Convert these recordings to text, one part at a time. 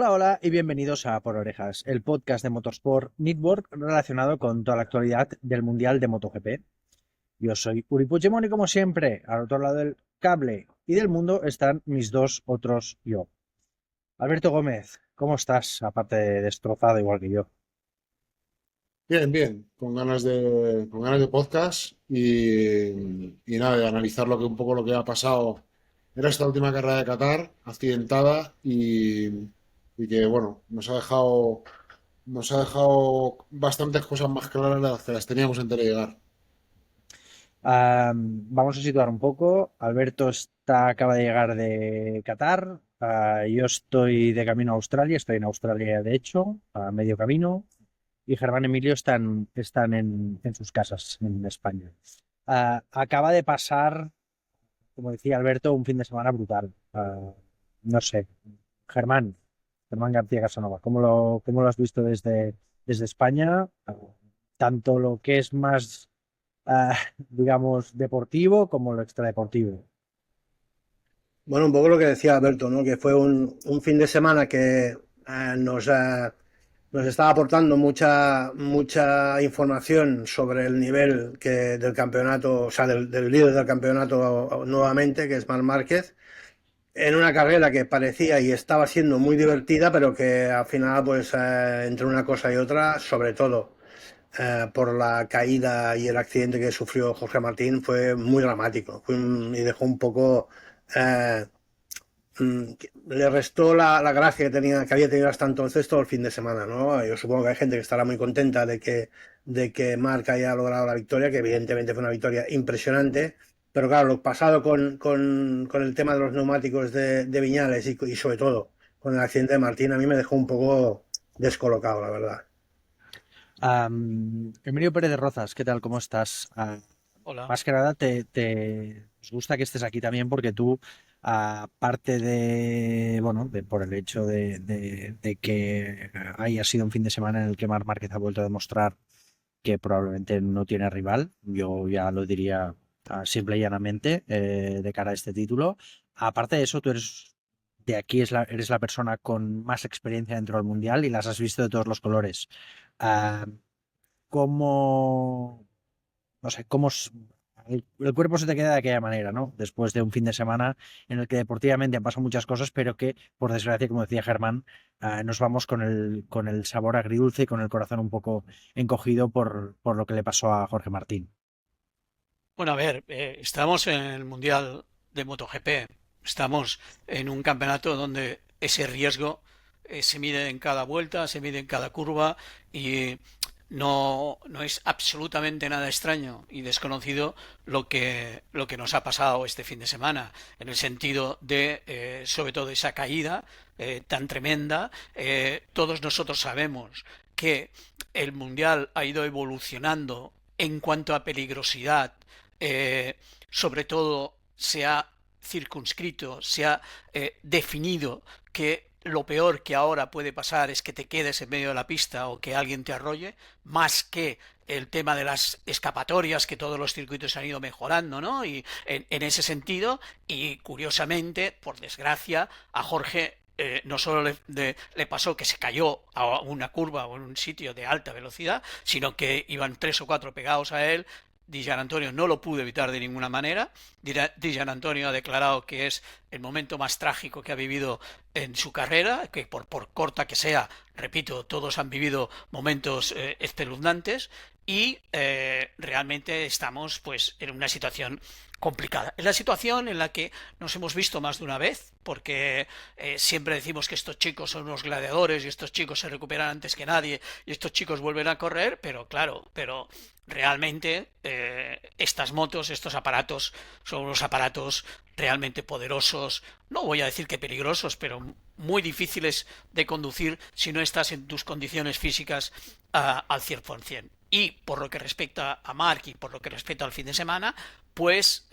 Hola, hola y bienvenidos a Por Orejas, el podcast de Motorsport Network relacionado con toda la actualidad del Mundial de MotoGP. Yo soy Uri Puigdemont y como siempre, al otro lado del cable y del mundo están mis dos otros yo. Alberto Gómez, ¿cómo estás? Aparte de destrozado igual que yo. Bien, bien, con ganas de podcast y nada, de analizar un poco lo que ha pasado en esta última carrera de Qatar, accidentada y que bueno, nos ha dejado bastantes cosas más claras de las que las teníamos antes de llegar. Vamos a situar un poco. Alberto acaba de llegar de Qatar. Yo estoy de camino a Australia, estoy en Australia de hecho, a medio camino. Y Germán Emilio están en sus casas en España. Acaba de pasar, como decía Alberto, un fin de semana brutal. No sé, Germán, Germán García Casanova, ¿cómo lo has visto desde España? Tanto lo que es más, digamos, deportivo como lo extradeportivo. Bueno, un poco lo que decía Alberto, ¿no? Que fue un fin de semana que nos estaba aportando mucha información sobre el nivel del campeonato, o sea, del líder del campeonato nuevamente, que es Marc Márquez, en una carrera que parecía y estaba siendo muy divertida, pero que al final, pues, entre una cosa y otra, sobre todo por la caída y el accidente que sufrió Jorge Martín, fue muy dramático y dejó un poco... eh, le restó la gracia que había tenido hasta entonces todo el fin de semana, ¿no? Yo supongo que hay gente que estará muy contenta de que Marc haya logrado la victoria, que evidentemente fue una victoria impresionante, pero claro, lo pasado con el tema de los neumáticos de Viñales y sobre todo con el accidente de Martín, a mí me dejó un poco descolocado, la verdad. Emilio Pérez de Rozas, ¿qué tal? ¿Cómo estás? Hola. Más que nada, nos gusta que estés aquí también porque tú, aparte de, bueno, por el hecho de que haya sido un fin de semana en el que Marc Márquez ha vuelto a demostrar que probablemente no tiene rival, yo ya lo diría simple y llanamente de cara a este título. Aparte de eso, tú eres de aquí, eres la persona con más experiencia dentro del Mundial y las has visto de todos los colores. Ah, ¿Cómo, no sé, el cuerpo se te queda de aquella manera, ¿no? Después de un fin de semana en el que deportivamente han pasado muchas cosas, pero que, por desgracia, como decía Germán, nos vamos con el sabor agridulce y con el corazón un poco encogido por lo que le pasó a Jorge Martín. Bueno, a ver, estamos en el Mundial de MotoGP. Estamos en un campeonato donde ese riesgo se mide en cada vuelta, se mide en cada curva y no es absolutamente nada extraño y desconocido lo que nos ha pasado este fin de semana, en el sentido de, sobre todo, esa caída tan tremenda. Todos nosotros sabemos que el Mundial ha ido evolucionando en cuanto a peligrosidad. Sobre todo se ha circunscrito, se ha definido que lo peor que ahora puede pasar es que te quedes en medio de la pista o que alguien te arrolle, más que el tema de las escapatorias, que todos los circuitos han ido mejorando, ¿no? Y en ese sentido, y curiosamente, por desgracia, a Jorge no solo le pasó que se cayó a una curva o en un sitio de alta velocidad, sino que iban tres o cuatro pegados a él. Di Gianantonio no lo pudo evitar de ninguna manera. Di Gianantonio ha declarado que es el momento más trágico que ha vivido en su carrera, que por corta que sea, repito, todos han vivido momentos espeluznantes y realmente estamos pues en una situación complicada. Es la situación en la que nos hemos visto más de una vez, porque siempre decimos que estos chicos son unos gladiadores y estos chicos se recuperan antes que nadie y estos chicos vuelven a correr, pero claro, pero realmente estas motos, estos aparatos, son unos aparatos realmente poderosos, no voy a decir que peligrosos, pero muy difíciles de conducir si no estás en tus condiciones físicas al 100%. Y por lo que respecta a Mark y por lo que respecta al fin de semana, pues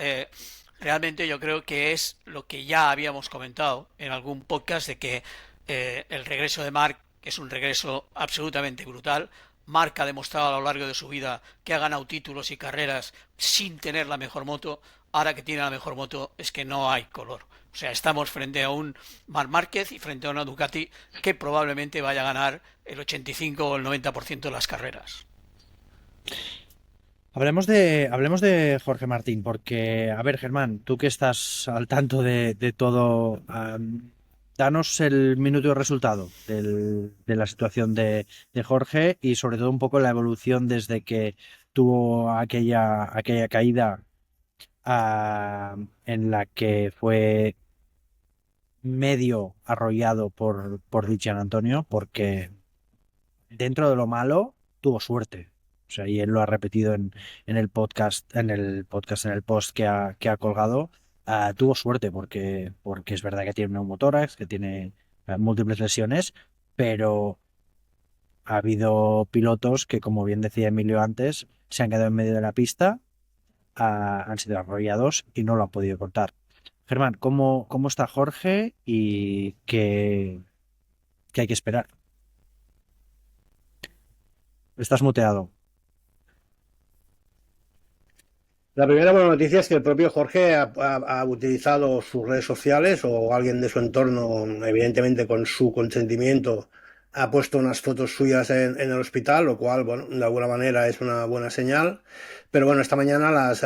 realmente yo creo que es lo que ya habíamos comentado en algún podcast de que el regreso de Mark es un regreso absolutamente brutal. Marc ha demostrado a lo largo de su vida que ha ganado títulos y carreras sin tener la mejor moto. Ahora que tiene la mejor moto es que no hay color. O sea, estamos frente a un Marc Márquez y frente a una Ducati que probablemente vaya a ganar el 85 o el 90% de las carreras. Hablemos de Jorge Martín, porque, a ver, Germán, tú que estás al tanto de todo, danos el minuto de resultado de la situación de Jorge y sobre todo un poco la evolución desde que tuvo aquella caída en la que fue medio arrollado por Di Antonio, porque dentro de lo malo tuvo suerte. O sea, y él lo ha repetido en el podcast, en el post que ha colgado. Tuvo suerte porque es verdad que tiene un neumotórax, que tiene múltiples lesiones, pero ha habido pilotos que, como bien decía Emilio antes, se han quedado en medio de la pista, han sido arrollados y no lo han podido contar. Germán, ¿cómo está Jorge y qué hay que esperar? Estás muteado. La primera buena noticia es que el propio Jorge ha utilizado sus redes sociales o alguien de su entorno, evidentemente con su consentimiento, ha puesto unas fotos suyas en el hospital, lo cual, bueno, de alguna manera es una buena señal. Pero bueno, esta mañana a las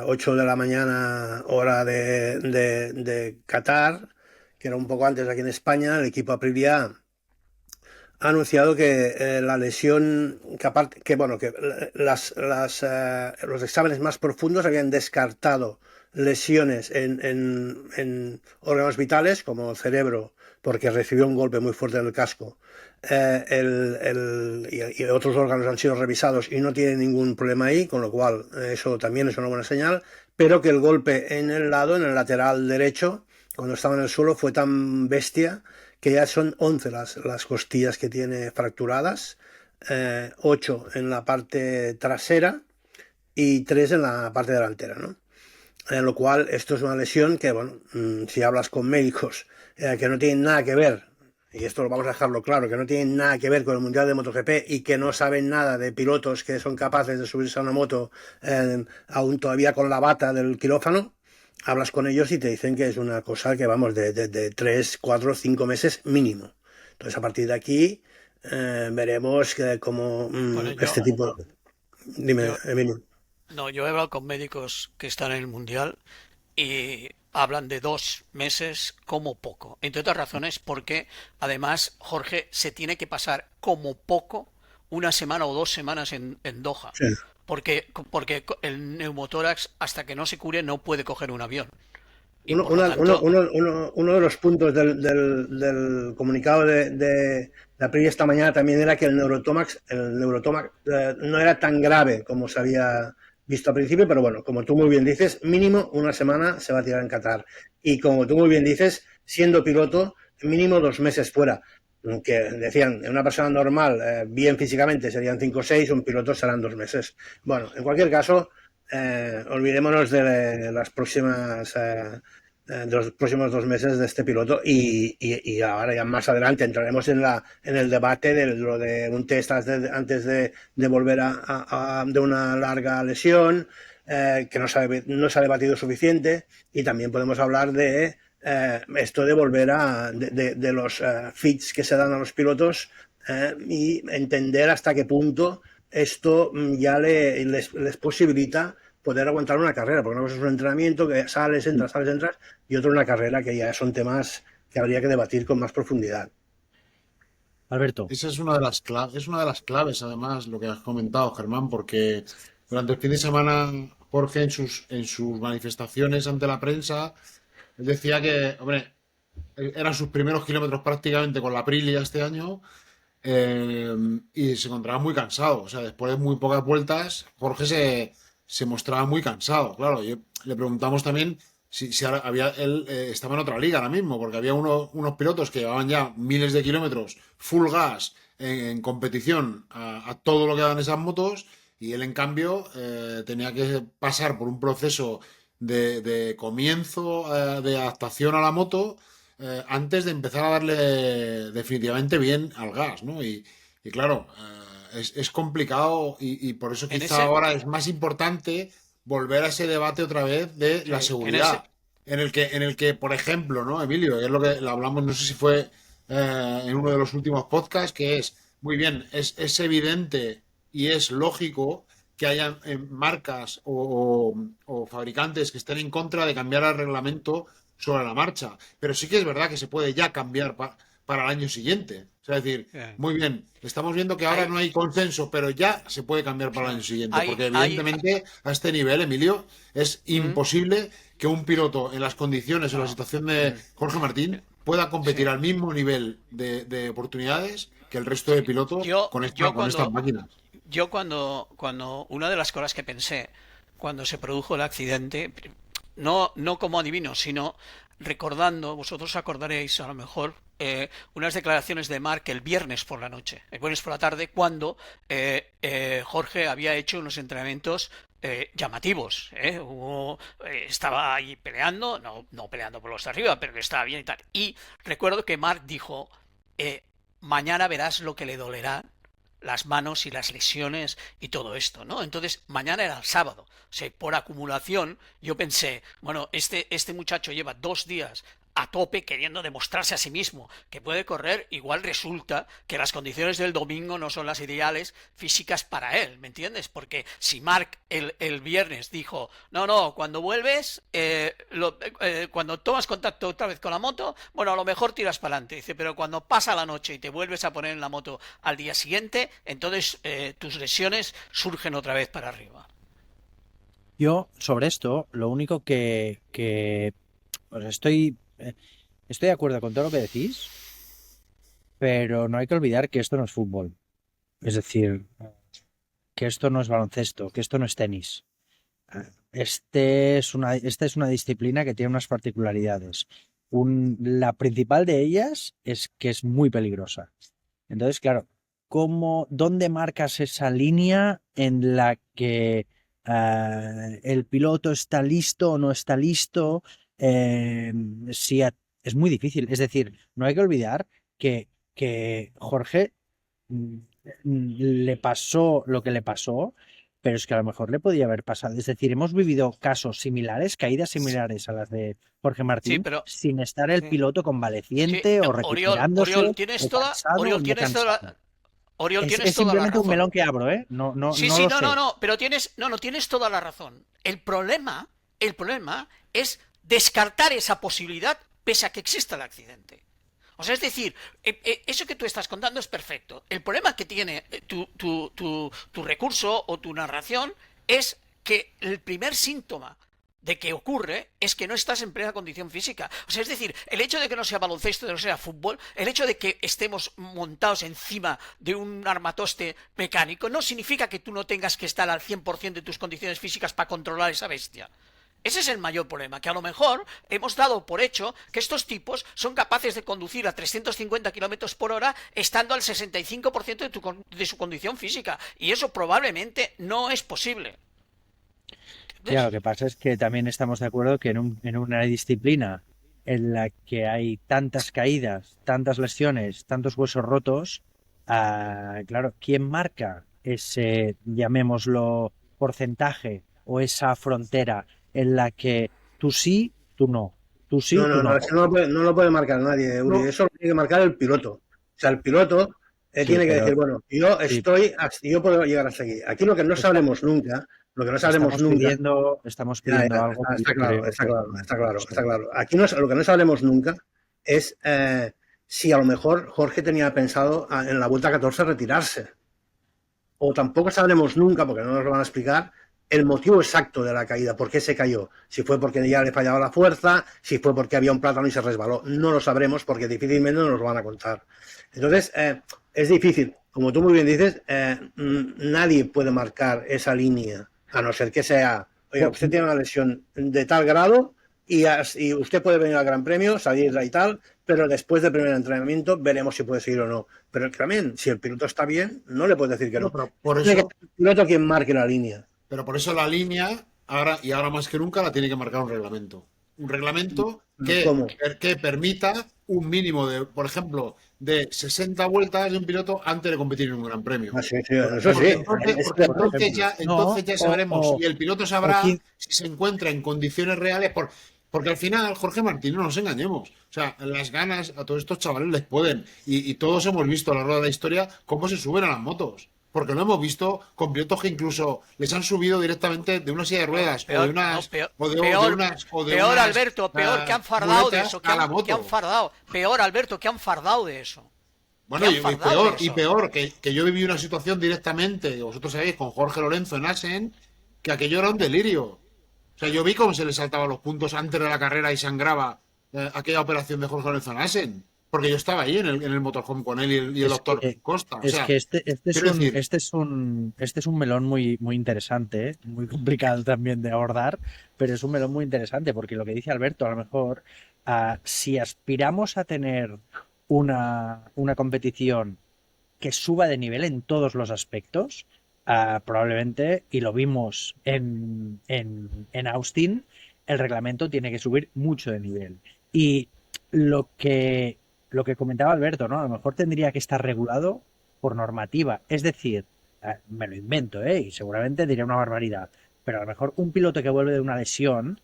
8 de la mañana, hora de Qatar, que era un poco antes aquí en España, el equipo Aprilia ha anunciado que la lesión, bueno, que los exámenes más profundos habían descartado lesiones en órganos vitales como el cerebro, porque recibió un golpe muy fuerte en el casco. Y otros órganos han sido revisados y no tienen ningún problema ahí, con lo cual eso también es una buena señal, pero que el golpe en el lateral derecho, cuando estaba en el suelo, fue tan bestia que ya son 11 las costillas que tiene fracturadas, 8 en la parte trasera y 3 en la parte delantera, ¿no? Lo cual, esto es una lesión que, bueno, si hablas con médicos que no tienen nada que ver, y esto lo vamos a dejarlo claro, que no tienen nada que ver con el Mundial de MotoGP y que no saben nada de pilotos que son capaces de subirse a una moto aún todavía con la bata del quirófano, hablas con ellos y te dicen que es una cosa que vamos de 3, 4, 5 meses mínimo. Entonces a partir de aquí veremos cómo Bueno, este tipo... Dime, yo, Emilio. no, yo he hablado con médicos que están en el Mundial y hablan de 2 meses como poco. Entre otras razones porque además Jorge se tiene que pasar como poco 1 semana o 2 semanas en Doha. Sí. Porque el neumotórax hasta que no se cure no puede coger un avión. Y Uno, por lo tanto, uno de los puntos del comunicado de Aprilia esta mañana también era que el neurotórax no era tan grave como se había visto al principio, pero bueno, como tú muy bien dices, mínimo 1 semana se va a tirar en Qatar. Y como tú muy bien dices, siendo piloto, mínimo 2 meses fuera. Que decían, en una persona normal, bien físicamente, serían 5 o 6, un piloto serán 2 meses. Bueno, en cualquier caso, olvidémonos de las próximas... de los próximos 2 meses de este piloto y ahora ya más adelante entraremos en el debate de lo de un test antes de volver de una larga lesión que no se ha debatido suficiente, y también podemos hablar de esto de volver de los fits que se dan a los pilotos y entender hasta qué punto esto ya les posibilita poder aguantar una carrera, porque una cosa es un entrenamiento que sales, entras, y otra una carrera que ya son temas que habría que debatir con más profundidad. Alberto. Esa es una de las claves, además, lo que has comentado, Germán, porque durante el fin de semana Jorge en sus manifestaciones ante la prensa, él decía que, hombre, eran sus primeros kilómetros prácticamente con la Aprilia este año y se encontraba muy cansado. O sea, después de muy pocas vueltas, Jorge se mostraba muy cansado. Claro, le preguntamos también si ahora él estaba en otra liga ahora mismo, porque había unos pilotos que llevaban ya miles de kilómetros full gas en competición a todo lo que daban esas motos, y él en cambio tenía que pasar por un proceso de comienzo, de adaptación a la moto, antes de empezar a darle definitivamente bien al gas, ¿no? Y claro, es complicado y por eso En quizá ese, ahora es más importante volver a ese debate otra vez de la sí, en ese, seguridad, en el que, por ejemplo, ¿no, Emilio? Es lo que lo hablamos, no sé si fue en uno de los últimos podcasts, que es, muy bien, es evidente y es lógico que haya marcas o fabricantes que estén en contra de cambiar el reglamento sobre la marcha, pero sí que es verdad que se puede ya cambiar para el año siguiente. O sea, es decir, eh, muy bien, estamos viendo que ahora hay, no hay consenso, pero ya se puede cambiar para el año sí, siguiente, hay, porque hay, evidentemente a este nivel, Emilio, es mm, imposible que un piloto en las condiciones, en la no, situación de Jorge Martín, pueda competir sí. al mismo nivel de oportunidades que el resto de pilotos Yo, yo con estas cuando, máquinas. cuando una de las cosas que pensé cuando se produjo el accidente, no como adivino, sino recordando, vosotros acordaréis a lo mejor unas declaraciones de Mark el viernes por la noche, el viernes por la tarde, cuando Jorge había hecho unos entrenamientos llamativos. Estaba ahí peleando, no peleando por los de arriba, pero que estaba bien y tal. Y recuerdo que Mark dijo, eh, mañana verás lo que le dolerá las manos y las lesiones y todo esto, ¿no? Entonces, mañana era el sábado. O sea, por acumulación, yo pensé, bueno, este muchacho lleva 2 días a tope queriendo demostrarse a sí mismo que puede correr, igual resulta que las condiciones del domingo no son las ideales físicas para él, ¿me entiendes? Porque si Mark el viernes dijo, no, cuando vuelves, cuando tomas contacto otra vez con la moto, bueno, a lo mejor tiras para adelante, dice, pero cuando pasa la noche y te vuelves a poner en la moto al día siguiente, entonces tus lesiones surgen otra vez para arriba. Yo, sobre esto, lo único pues estoy de acuerdo con todo lo que decís, pero no hay que olvidar que esto no es fútbol. Es decir, que esto no es baloncesto, que esto no es tenis. Esta es una disciplina que tiene unas particularidades. La principal de ellas es que es muy peligrosa. Entonces, claro, ¿dónde marcas esa línea en la que el piloto está listo o no está listo? Eh, si a- es muy difícil. Es decir, no hay que olvidar que Jorge mm, le pasó lo que le pasó, pero es que a lo mejor le podía haber pasado. Es decir, hemos vivido casos similares, caídas similares a las de Jorge Sí, Martín, pero sin estar el sí, piloto sí, convaleciente o recuperándose o cansado o Oriol, no cansado. tienes Es toda la simplemente un melón razón. que abro, ¿eh? No, no, Sí, no sí, lo no, sé. pero tienes toda la razón. El problema es descartar esa posibilidad pese a que exista el accidente. O sea, es decir, eso que tú estás contando es perfecto. El problema que tiene tu recurso o tu narración es que el primer síntoma de que ocurre es que no estás en plena condición física. O sea, es decir, el hecho de que no sea baloncesto, de que no sea fútbol, el hecho de que estemos montados encima de un armatoste mecánico, no significa que tú no tengas que estar al 100% de tus condiciones físicas para controlar esa bestia. Ese es el mayor problema, que a lo mejor hemos dado por hecho que estos tipos son capaces de conducir a 350 kilómetros por hora estando al 65% de su condición física. Y eso probablemente no es posible. Ya, lo ¿Entiendes? que pasa es que también estamos de acuerdo que en una disciplina en la que hay tantas caídas, tantas lesiones, tantos huesos rotos, claro, ¿quién marca ese, llamémoslo, porcentaje o esa frontera en la que tú sí, tú no, tú sí, No, tú no, no, no? eso no lo puede marcar nadie, Uri. No, Eso lo tiene que marcar el piloto. O sea, el piloto sí, tiene que pero decir, bueno, yo sí, yo puedo llegar hasta aquí. Aquí lo que no está- sabremos nunca, lo que no sabremos nunca, estamos ya, pidiendo algo que está yo claro, creo está que claro, está no claro, sé. está claro. Aquí lo que no sabremos nunca es si a lo mejor Jorge tenía pensado en la vuelta 14 retirarse. O tampoco sabremos nunca, porque no nos lo van a explicar, el motivo exacto de la caída, por qué se cayó. Si fue porque ya le fallaba la fuerza, si fue porque había un plátano y se resbaló. No lo sabremos porque difícilmente nos lo van a contar. Entonces, es difícil. Como tú muy bien dices, nadie puede marcar esa línea, a no ser que sea, oiga, Yo- usted tiene una lesión de tal grado y usted puede venir al Gran Premio, salir y tal, pero después del primer entrenamiento veremos si puede seguir o no. Pero también, si el piloto está bien, no le puedes decir que No, no. pero por Tiene que eso, ser el piloto quien marque la línea. la línea, ahora más que nunca, la tiene que marcar un reglamento. un reglamento que, ¿Cómo? que permita un mínimo de, por ejemplo, de 60 vueltas de un piloto antes de competir en un gran premio. Ah, sí, sí, Por eso sí. ejemplo, Porque Es- por ejemplo. entonces ya O, sabremos o, y el piloto o sabrá si se encuentra en condiciones reales. Porque al final, Jorge Martín, no nos engañemos. O sea, las ganas a todos estos chavales les pueden. Y todos hemos visto a lo largo de la historia cómo se suben a las motos. Porque lo hemos visto con pilotos que incluso les han subido directamente de una silla de ruedas o de unas. Peor, Alberto, peor que han fardado de muletas eso, a la que han moto. fardado. Peor, Alberto, que han fardado de eso. Bueno, Que han fardado de y eso. peor, que yo viví una situación directamente, vosotros sabéis, con Jorge Lorenzo en Asen, que aquello era un delirio. O sea, yo vi cómo se le saltaban los puntos antes de la carrera y sangraba aquella operación de Jorge Lorenzo en Asen. Porque yo estaba ahí en el motorhome con él y el es doctor que, Costa. O es sea, que este es quiero un, decir, este es un melón muy, muy interesante, ¿eh? Muy complicado también de abordar, pero es un melón muy interesante porque lo que dice Alberto, a lo mejor, si aspiramos a tener una competición que suba de nivel en todos los aspectos, probablemente, y lo vimos en Austin, el reglamento tiene que subir mucho de nivel. Y lo que, lo que comentaba Alberto, ¿no? A lo mejor tendría que estar regulado por normativa. Es decir, me lo invento, ¿eh? Y seguramente diría una barbaridad, pero a lo mejor un piloto que vuelve de una lesión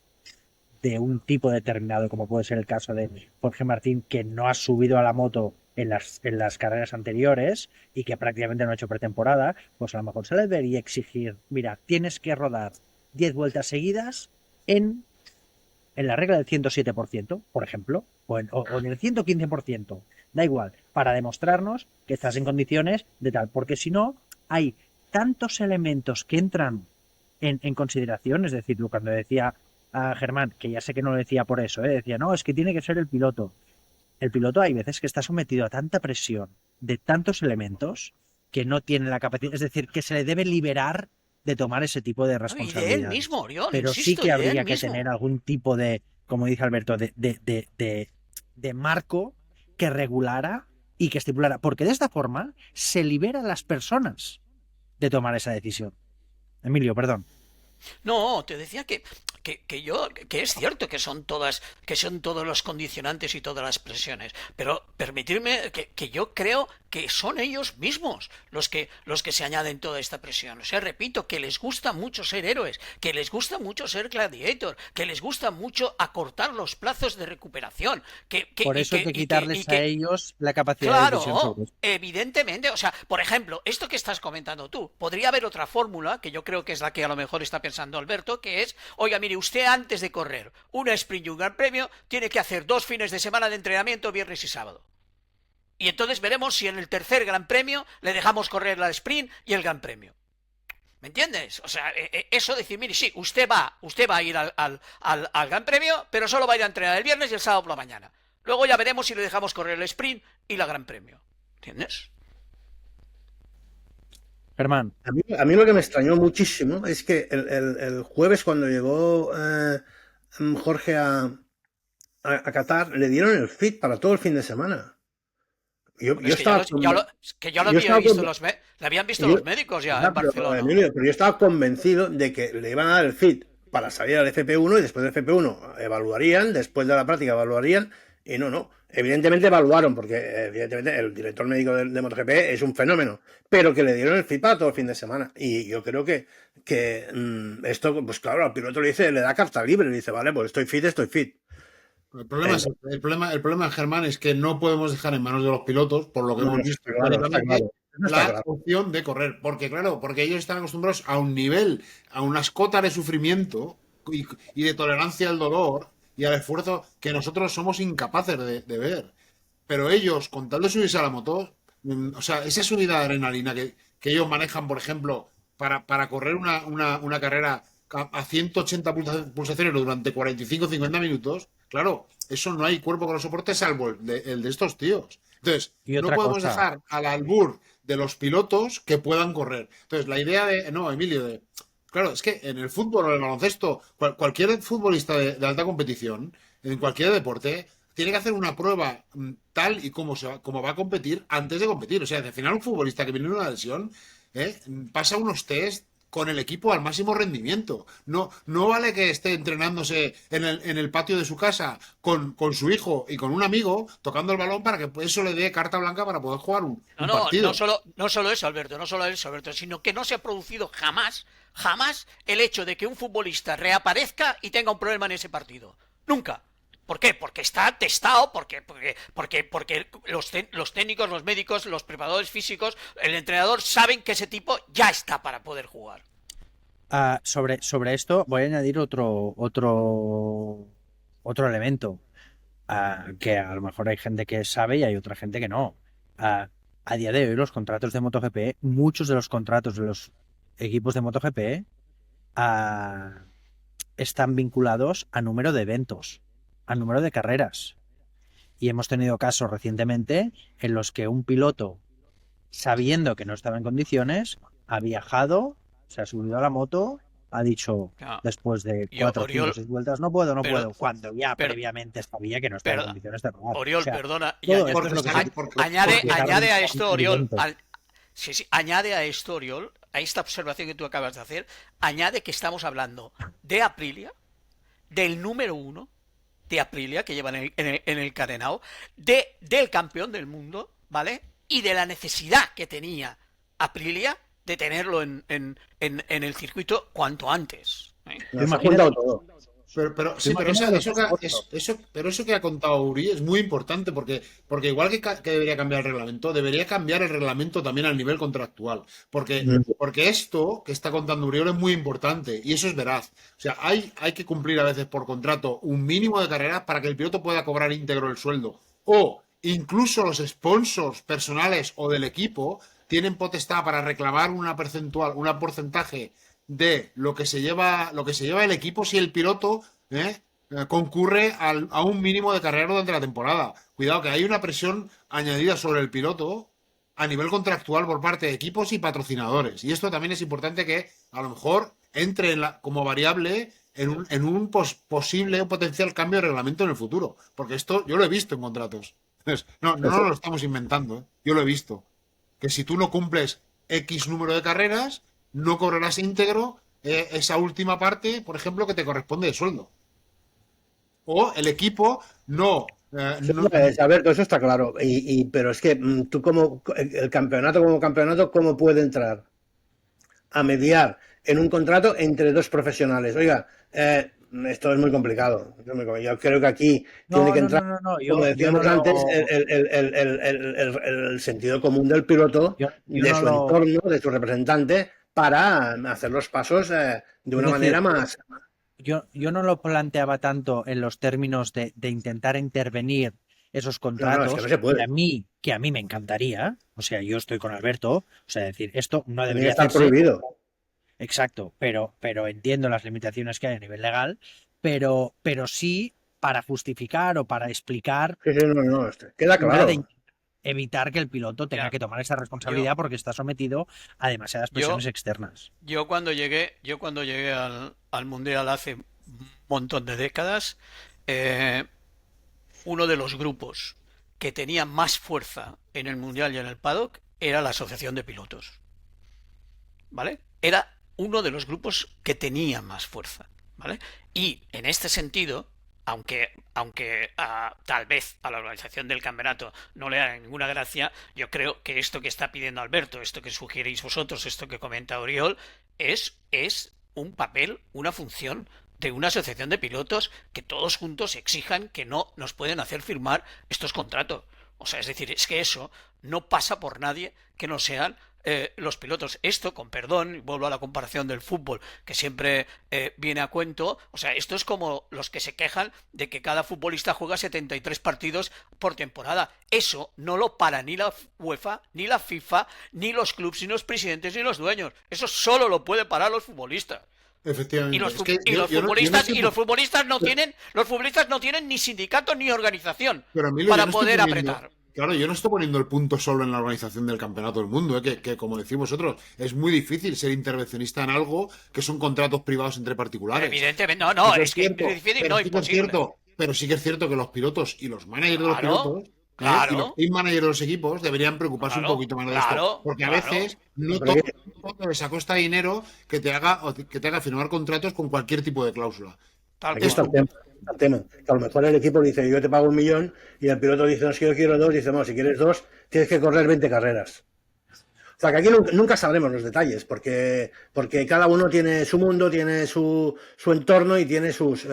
de un tipo determinado, como puede ser el caso de Jorge Martín, que no ha subido a la moto en las carreras anteriores y que prácticamente no ha hecho pretemporada, pues a lo mejor se le debería exigir, mira, tienes que rodar 10 vueltas seguidas en la regla del 107%, por ejemplo, o en el 115%, da igual, para demostrarnos que estás en condiciones de tal, porque si no, hay tantos elementos que entran en consideración, es decir, cuando decía a Germán, que ya sé que no lo decía por eso, decía, no, es que tiene que ser el piloto. El piloto hay veces que está sometido a tanta presión de tantos elementos que no tiene la capacidad, es decir, que se le debe liberar de tomar ese tipo de No, y de él responsabilidades. mismo, Oriol, Pero sí insisto, que y de él habría que mismo. tener algún tipo de, como dice Alberto, de marco que regulara y que estipulara, porque de esta forma se libera a las personas de tomar esa decisión. Emilio, perdón. No, te decía que es cierto que son todos los condicionantes y todas las presiones, pero permitirme que yo creo que son ellos mismos los que se añaden toda esta presión. O sea, repito, que les gusta mucho ser héroes, que les gusta mucho ser gladiator, que les gusta mucho acortar los plazos de recuperación, Por eso hay que quitarles a ellos la capacidad de decisión claro, sobre eso. evidentemente, o sea, por ejemplo, esto que estás comentando tú, podría haber otra fórmula, que yo creo que es la que a lo mejor está pensando Alberto, que es, oiga, mire, usted antes de correr una sprint y un gran premio, tiene que hacer 2 fines de semana de entrenamiento, viernes y sábado. Y entonces veremos si en el tercer gran premio le dejamos correr la sprint y el gran premio. ¿Me entiendes? O sea, eso decir, mire, sí, usted va a ir al gran premio, pero solo va a ir a entrenar el viernes y el sábado por la mañana. Luego ya veremos si le dejamos correr el sprint y la gran premio. ¿Entiendes? Germán. A mí lo que me extrañó muchísimo es que el jueves cuando llegó Jorge a Qatar, le dieron el fit para todo el fin de semana. Yo Es que estaba ya lo había visto le habían visto los médicos ya en Barcelona. Emilio, pero yo estaba convencido de que le iban a dar el fit para salir al FP1 y después del FP1 evaluarían, después de la práctica evaluarían y no. Evidentemente evaluaron porque evidentemente el director médico de MotoGP es un fenómeno, pero que le dieron el fit para todo el fin de semana y yo creo que esto, pues claro, al piloto le da carta libre, le dice, vale, pues estoy fit. el problema, Germán, es que no podemos dejar en manos de los pilotos, por lo que hemos visto históricamente, la opción de correr. Porque ellos están acostumbrados a un nivel, a unas cotas de sufrimiento y de tolerancia al dolor y al esfuerzo que nosotros somos incapaces de ver. Pero ellos, con tal de subirse a la moto, o sea, esa subida de adrenalina que ellos manejan, por ejemplo, para correr una carrera a 180 pulsaciones durante 45-50 minutos, claro, eso no hay cuerpo que lo soporte salvo el de estos tíos. Entonces, no podemos dejar al albur de los pilotos que puedan correr. Entonces, la idea Emilio, claro, es que en el fútbol o en el baloncesto, cualquier futbolista de alta competición, en cualquier deporte, tiene que hacer una prueba tal y como va a competir antes de competir. O sea, al final un futbolista que viene de una lesión pasa unos test con el equipo al máximo rendimiento. No vale que esté entrenándose en el patio de su casa con su hijo y con un amigo tocando el balón para que eso le dé carta blanca para poder jugar un partido. No solo eso, Alberto, sino que no se ha producido jamás el hecho de que un futbolista reaparezca y tenga un problema en ese partido. Nunca. ¿Por qué? Porque está testado, porque los técnicos, los médicos, los preparadores físicos, el entrenador saben que ese tipo ya está para poder jugar. Sobre esto voy a añadir otro elemento, que a lo mejor hay gente que sabe y hay otra gente que no. A día de hoy los contratos de MotoGP, muchos de los contratos de los equipos de MotoGP están vinculados a número de eventos, a número de carreras. Y hemos tenido casos recientemente en los que un piloto, sabiendo que no estaba en condiciones, ha viajado, se ha subido a la moto, ha dicho después de 4, 5, 6 vueltas, no puedo, cuando ya previamente sabía que no estaba en condiciones de rodar. Oriol, perdona, añade a esto, Oriol, añade a esto, Oriol, a esta observación que tú acabas de hacer, añade que estamos hablando de Aprilia, del número 1 de Aprilia que llevan en el carenao, del campeón del mundo, ¿vale? Y de la necesidad que tenía Aprilia de tenerlo en el circuito cuanto antes. Pero eso que ha contado Uri es muy importante porque igual que debería cambiar el reglamento, debería cambiar el reglamento también al nivel contractual. Porque esto que está contando Uriol es muy importante y eso es veraz. O sea, hay que cumplir a veces por contrato un mínimo de carreras para que el piloto pueda cobrar íntegro el sueldo. O incluso los sponsors personales o del equipo tienen potestad para reclamar un porcentaje de lo que se lleva el equipo si el piloto concurre a un mínimo de carrera durante la temporada. Cuidado que hay una presión añadida sobre el piloto a nivel contractual por parte de equipos y patrocinadores. Y esto también es importante que a lo mejor entre como variable en un posible o potencial cambio de reglamento en el futuro. Porque esto yo lo he visto en contratos. No lo estamos inventando. Yo lo he visto. Que si tú no cumples X número de carreras, no cobrarás íntegro esa última parte, por ejemplo, que te corresponde de sueldo. O el equipo no. Alberto, eso está claro. Pero es que tú como campeonato, ¿cómo puede entrar a mediar en un contrato entre dos profesionales? Oiga, esto es muy complicado. Yo creo que aquí tiene que entrar, como decíamos antes, el sentido común del piloto, de su entorno, de su representante, para hacer los pasos de una manera más... Yo no lo planteaba tanto en los términos de intentar intervenir esos contratos, es que no se puede. que a mí me encantaría. O sea, yo estoy con Alberto. O sea, decir, esto no debería estar prohibido. Exacto, pero entiendo las limitaciones que hay a nivel legal, pero sí para justificar o para explicar. Queda claro. De evitar que el piloto tenga que tomar esa responsabilidad porque está sometido a demasiadas presiones externas. Yo cuando llegué al Mundial hace un montón de décadas, uno de los grupos que tenía más fuerza en el Mundial y en el paddock era la Asociación de Pilotos. ¿Vale? Era uno de los grupos que tenía más fuerza, ¿vale? Y en este sentido, aunque tal vez a la organización del campeonato no le haga ninguna gracia, yo creo que esto que está pidiendo Alberto, esto que sugeréis vosotros, esto que comenta Oriol, es un papel, una función de una asociación de pilotos que todos juntos exijan que no nos pueden hacer firmar estos contratos. O sea, es decir, es que eso no pasa por nadie que no sean los pilotos. Esto, con perdón, vuelvo a la comparación del fútbol, que siempre viene a cuento. O sea, esto es como los que se quejan de que cada futbolista juega 73 partidos por temporada. Eso no lo para ni la UEFA, ni la FIFA, ni los clubes, ni los presidentes, ni los dueños. Eso solo lo puede parar los futbolistas. Efectivamente. Y los futbolistas no tienen ni sindicato ni organización para poder apretar. Claro, yo no estoy poniendo el punto solo en la organización del campeonato del mundo, que como decís vosotros, es muy difícil ser intervencionista en algo que son contratos privados entre particulares. Evidentemente, no, es que es difícil, no, imposible. Pero sí que es cierto que los pilotos y los managers de los pilotos Y los Claro, team managers de los equipos deberían preocuparse un claro, poquito más de esto. claro, Porque a claro. veces no Pero todo les cuesta dinero que te haga firmar contratos con cualquier tipo de cláusula. Tal aquí está Esto, el tema. El tema. Que a lo mejor el equipo dice, yo te pago 1 millón, y el piloto dice, no, si yo quiero 2, dice, bueno, si quieres 2, tienes que correr 20 carreras. O sea, que aquí nunca sabremos los detalles, porque cada uno tiene su mundo, tiene su entorno y tiene sus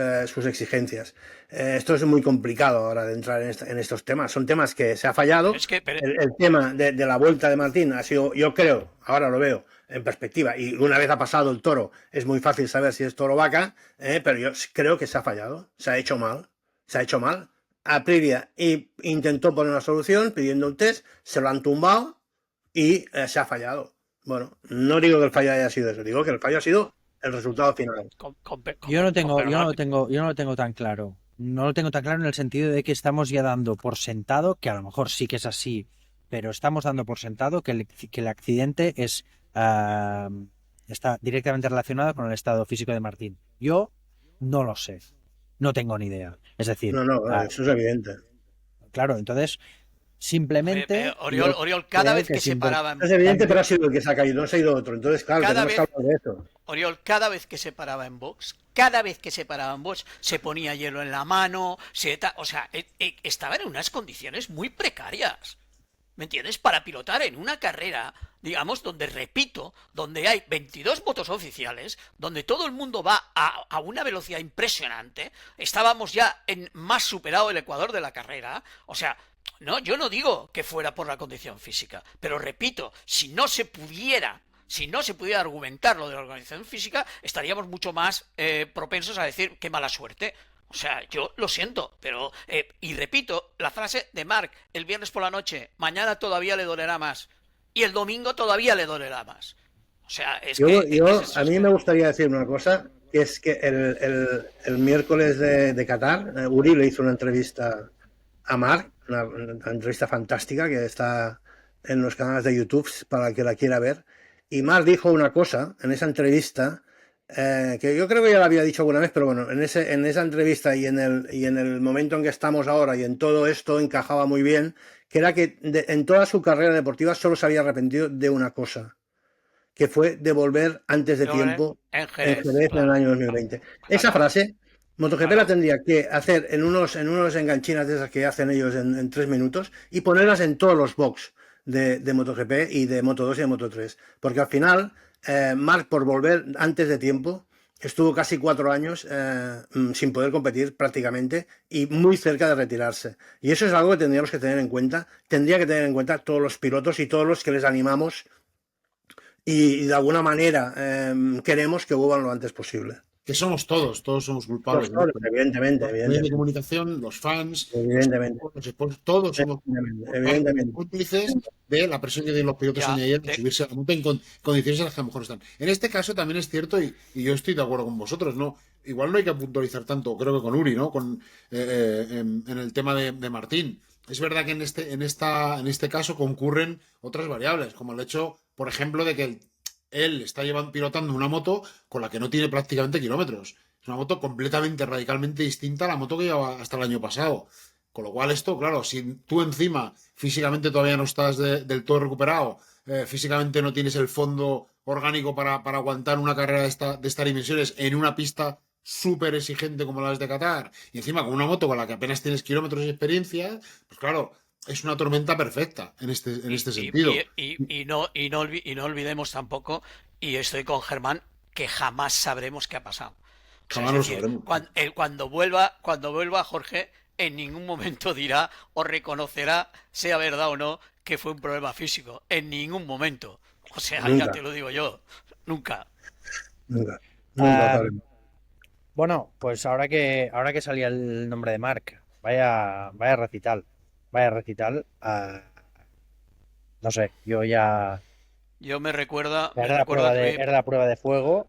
exigencias. Esto es muy complicado ahora de entrar en estos temas. Son temas que se ha fallado. Es que, pero, El tema de la vuelta de Martín ha sido, yo creo, ahora lo veo en perspectiva, y una vez ha pasado el toro, es muy fácil saber si es toro o vaca, pero yo creo que se ha fallado, se ha hecho mal. Aprilia intentó poner una solución pidiendo un test, se lo han tumbado y se ha fallado. Bueno, no digo que el fallo haya sido eso, digo que el fallo ha sido el resultado final. Yo no tengo, yo no lo perdonad, tengo, yo no lo tengo tan claro. No lo tengo tan claro en el sentido de que estamos ya dando por sentado, que a lo mejor sí que es así, pero estamos dando por sentado que el accidente está directamente relacionado con el estado físico de Martín. Yo no lo sé, no tengo ni idea. Es decir, No, eso es evidente. claro, entonces simplemente Oriol, yo Oriol, cada creo vez que que es se paraba Es evidente, pero importante. ha sido el que se ha caído, no se ha ido otro. Entonces, claro, cada tenemos que vez, hablar de eso. Oriol, cada vez que se paraba en box, cada vez que se paraba en box, se ponía hielo en la mano, o sea, estaba en unas condiciones muy precarias. ¿Me entiendes? Para pilotar en una carrera, digamos, donde, repito, donde hay 22 motos oficiales, donde todo el mundo va a una velocidad impresionante, estábamos ya en más superado el ecuador de la carrera, o sea, no, yo no digo que fuera por la condición física, pero repito, si no se pudiera argumentar lo de la organización física, estaríamos mucho más propensos a decir qué mala suerte. O sea, yo lo siento, pero... y repito, la frase de Mark, el viernes por la noche, mañana todavía le dolerá más. Y el domingo todavía le dolerá más. O sea, A mí me gustaría decir una cosa, que es que el miércoles de Qatar, Uri le hizo una entrevista a Marc, una entrevista fantástica que está en los canales de YouTube para el que la quiera ver. Y Marc dijo una cosa en esa entrevista, que yo creo que ya la había dicho alguna vez, pero bueno, en esa entrevista y en el momento en que estamos ahora y en todo esto encajaba muy bien, que era que en toda su carrera deportiva solo se había arrepentido de una cosa, que fue de volver antes de tiempo en en Jerez, Jerez en el claro, año 2020. Esa claro, frase, MotoGP la claro. tendría que hacer en unos enganchinas de esas que hacen ellos en 3 minutos y ponerlas en todos los box de MotoGP y de Moto2 y de Moto3. Porque al final, Marc, por volver antes de tiempo, estuvo casi 4 años sin poder competir prácticamente y muy cerca de retirarse. Y eso es algo que tendríamos que tener en cuenta. Tendría que tener en cuenta todos los pilotos y todos los que les animamos y de alguna manera queremos que vuelvan lo antes posible. que todos somos culpables. ¿No? Evidentemente, Los medios de comunicación, los fans, evidentemente, los sponsors, todos somos evidentemente. cómplices de la presión que tienen los pilotos Ya, añadir a subirse a la moto en condiciones en las que a lo mejor están. En este caso también es cierto, y yo estoy de acuerdo con vosotros, ¿no? Igual no hay que puntualizar tanto, creo que con Uri, ¿no? En el tema de Martín. Es verdad que en este caso concurren otras variables, como el hecho, por ejemplo, de que él está pilotando una moto con la que no tiene prácticamente kilómetros. Es una moto completamente, radicalmente distinta a la moto que llevaba hasta el año pasado. Con lo cual esto, claro, si tú encima físicamente todavía no estás del todo recuperado, físicamente no tienes el fondo orgánico para aguantar una carrera de estas dimensiones en una pista súper exigente como la de Qatar, y encima con una moto con la que apenas tienes kilómetros de experiencia, pues claro, es una tormenta perfecta en este sentido. Y no olvidemos tampoco, y estoy con Germán, que jamás sabremos qué ha pasado. O sea, es Jamás lo decir, sabremos. cuando vuelva Jorge, en ningún momento dirá o reconocerá, sea verdad o no, que fue un problema físico. En ningún momento. O sea, ya Nunca, te lo digo yo. Nunca. nunca, nunca lo Ah, sabremos. bueno, pues ahora que salía el nombre de Mark, vaya recital. Vaya recital. No sé, yo ya. Yo me Era la recuerda prueba de, que... era la prueba de fuego.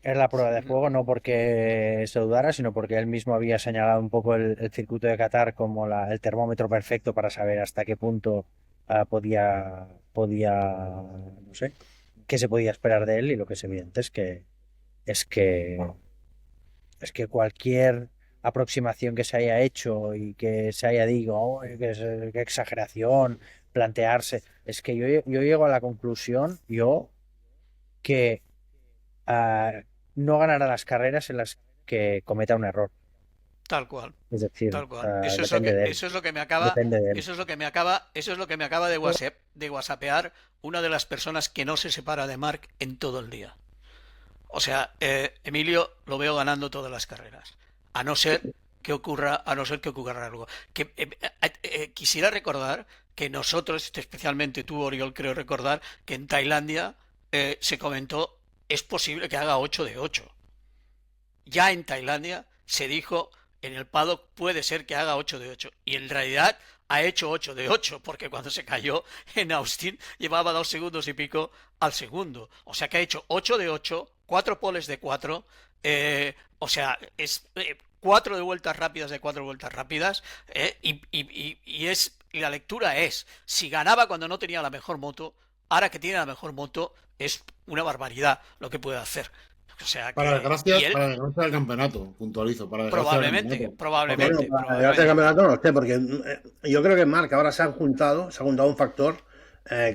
Era la prueba de fuego, no porque se dudara, sino porque él mismo había señalado un poco el circuito de Qatar como el termómetro perfecto para saber hasta qué punto podía, no sé, qué se podía esperar de él, y lo que es evidente es que es que cualquier aproximación que se haya hecho y que se haya dicho, "Oh, qué exageración, plantearse". Es que yo llego a la conclusión, que ah, no ganará las carreras en las que cometa un error. Tal cual. Es decir, Tal cual. Eso es lo depende que, de él. eso es lo que me acaba, Depende de él. eso es lo que me acaba, eso es lo que me acaba de whatsappear una de las personas que no se separa de Marc en todo el día. O sea, Emilio lo veo ganando todas las carreras. A no ser que ocurra algo. Quisiera recordar que nosotros, especialmente tú, Oriol, creo recordar que en Tailandia se comentó, es posible que haga 8 de 8. Ya en Tailandia se dijo, en el paddock puede ser que haga 8 de 8. Y en realidad ha hecho 8 de 8, porque cuando se cayó en Austin llevaba 2 segundos y pico al segundo. O sea que ha hecho 8 de 8, 4 poles de 4. O sea, es 4 de vueltas rápidas de 4 vueltas rápidas. Y la lectura es, si ganaba cuando no tenía la mejor moto, ahora que tiene la mejor moto, es una barbaridad lo que puede hacer. O sea Para que, y él desgracia del campeonato, puntualizo, para desgracia del probablemente, campeonato. Bueno, probablemente, para el probablemente. campeonato no lo sé, porque yo creo que Marc ahora se ha juntado un factor,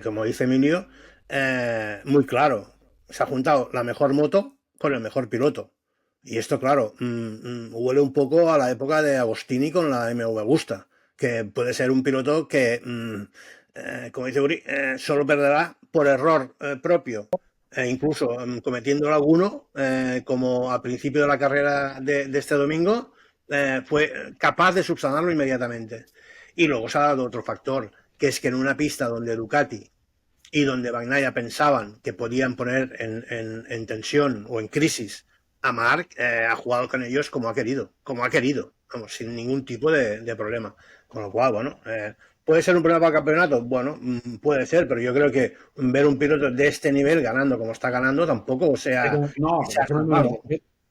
como dice Emilio, muy claro. Se ha juntado la mejor moto con el mejor piloto. Y esto, claro, huele un poco a la época de Agostini con la MV Agusta, que puede ser un piloto que, como dice Uri, solo perderá por error propio. Incluso cometiendo alguno, como al principio de la carrera de este domingo, fue capaz de subsanarlo inmediatamente. Y luego se ha dado otro factor, que es que en una pista donde Ducati y donde Bagnaia pensaban que podían poner en tensión o en crisis a Marc, ha jugado con ellos como ha querido, como sin ningún tipo de problema. Con lo cual, bueno, ¿puede ser un problema para el campeonato? Bueno, puede ser, pero yo creo que ver un piloto de este nivel ganando como está ganando tampoco sea, No, sea salvable.